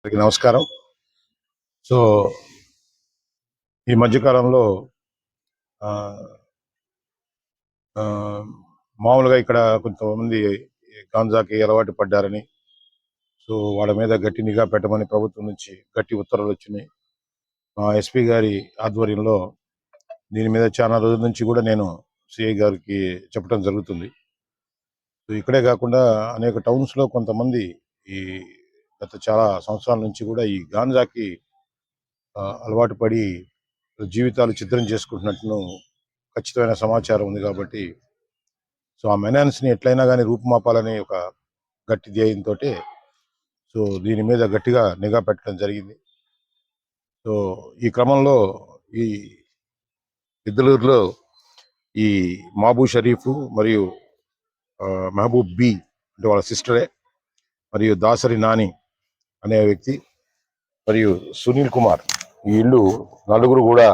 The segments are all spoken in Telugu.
అందరికీ నమస్కారం. సో ఈ మధ్యకాలంలో మామూలుగా ఇక్కడ కొంతమంది గాంజాకి అలవాటు పడ్డారని, సో వాళ్ళ మీద గట్టి నిఘా పెట్టమని ప్రభుత్వం నుంచి గట్టి ఉత్తర్వులు వచ్చినాయి. మా ఎస్పీ గారి ఆధ్వర్యంలో దీని మీద చాలా రోజుల నుంచి కూడా నేను సిఐ గారికి చెప్పడం జరుగుతుంది. సో ఇక్కడే కాకుండా అనేక టౌన్స్లో కొంతమంది ఈ గత చాలా సంవత్సరాల నుంచి కూడా ఈ గాంజాకి అలవాటు పడి జీవితాలు చిత్రం చేసుకుంటున్నట్లు ఖచ్చితమైన సమాచారం ఉంది. కాబట్టి సో ఆ మెనాన్స్ని ఎట్లయినా కానీ రూపుమాపాలనే ఒక గట్టి ధ్యేయంతో సో దీని మీద గట్టిగా నిఘా పెట్టడం జరిగింది. సో ఈ క్రమంలో ఈ ఇద్దలూరులో ఈ మాబూ షరీఫ్ మరియు మహబూబ్ బి అంటే వాళ్ళ సిస్టరే, మరియు దాసరి నాని అనే వ్యక్తి, మరియు సునీల్ కుమార్, ఈ ఇల్లు నలుగురు కూడా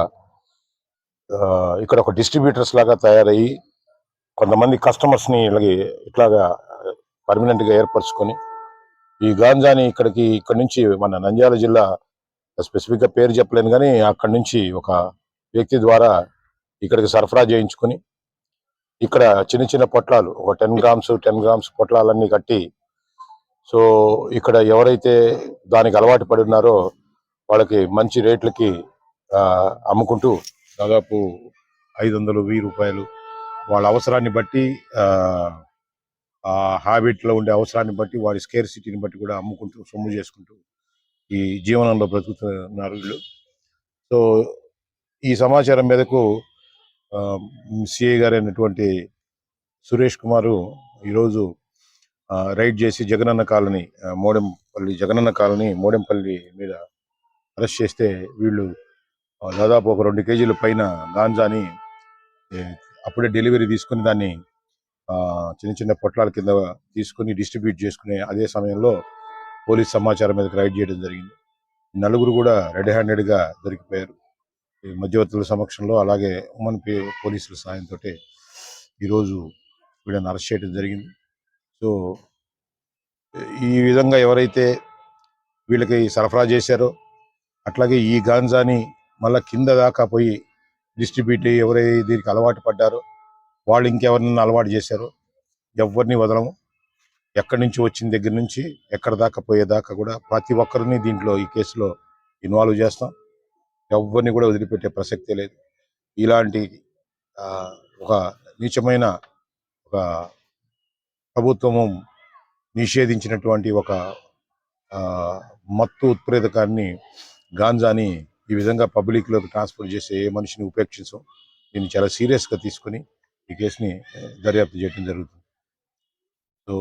ఇక్కడ ఒక డిస్ట్రిబ్యూటర్స్ లాగా తయారయ్యి కొంతమంది కస్టమర్స్ని ఇట్లాగా పర్మనెంట్గా ఏర్పరచుకొని ఈ గాంజాని ఇక్కడి నుంచి మన నంద్యాల జిల్లా స్పెసిఫిక్గా పేరు చెప్పలేను, కానీ అక్కడి నుంచి ఒక వ్యక్తి ద్వారా ఇక్కడికి సరఫరా చేయించుకొని ఇక్కడ చిన్న చిన్న పొట్లాలు ఒక 10 గ్రామ్స్ పొట్లాలన్నీ కట్టి, సో ఇక్కడ ఎవరైతే దానికి అలవాటు పడి ఉన్నారో వాళ్ళకి మంచి రేట్లకి అమ్ముకుంటూ దాదాపు 500-1000 రూపాయలు వాళ్ళ అవసరాన్ని బట్టి, ఆ హ్యాబిట్లో ఉండే అవసరాన్ని బట్టి, వాడి స్కేర్ సిటీని బట్టి కూడా అమ్ముకుంటూ సొమ్ము చేసుకుంటూ ఈ జీవనంలో బ్రతుకుతున్నారు వీళ్ళు. సో ఈ సమాచారం మేరకు సిఐ గారు అయినటువంటి సురేష్ కుమారు ఈరోజు రైడ్ చేసి జగనన్న కాలనీ మోడెంపల్లి మీద అరెస్ట్ చేస్తే వీళ్ళు దాదాపు ఒక 2 కేజీల పైన గాంజాని అప్పుడే డెలివరీ తీసుకుని దాన్ని చిన్న చిన్న పొట్లాల కింద తీసుకుని డిస్ట్రిబ్యూట్ చేసుకునే అదే సమయంలో పోలీస్ సమాచారం మీదకి రైడ్ చేయడం జరిగింది. నలుగురు కూడా రెడ్ హ్యాండెడ్గా దొరికిపోయారు మధ్యవర్తుల సమక్షంలో. అలాగే ఉమ్మన్ పోలీసుల సాయంతో ఈరోజు వీళ్ళని అరెస్ట్ చేయడం జరిగింది. సో ఈ విధంగా ఎవరైతే వీళ్ళకి సరఫరా చేశారో, అట్లాగే ఈ గాంజాని మళ్ళీ కింద దాకా పోయి డిస్ట్రిబ్యూట్ ఎవరైతే దీనికి అలవాటు పడ్డారో వాళ్ళు ఇంకెవరినైనా అలవాటు చేశారో ఎవరిని వదలము. ఎక్కడి నుంచి వచ్చిన దగ్గర నుంచి ఎక్కడ దాకా పోయేదాకా కూడా ప్రతి ఒక్కరిని దీంట్లో ఈ కేసులో ఇన్వాల్వ్ చేస్తాం. ఎవరిని కూడా వదిలిపెట్టే ప్రసక్తే లేదు. ఇలాంటి ఒక నీచమైన ఒక ప్రభుత్వము నిషేధించినటువంటి ఒక మత్తు ఉత్ప్రేరకాన్ని గాంజాని ఈ విధంగా పబ్లిక్లోకి ట్రాన్స్ఫర్ చేసే ఏ మనిషిని ఉపేక్షించం. దీన్ని చాలా సీరియస్గా తీసుకొని ఈ కేసుని దర్యాప్తు చేయడం జరుగుతుంది. సో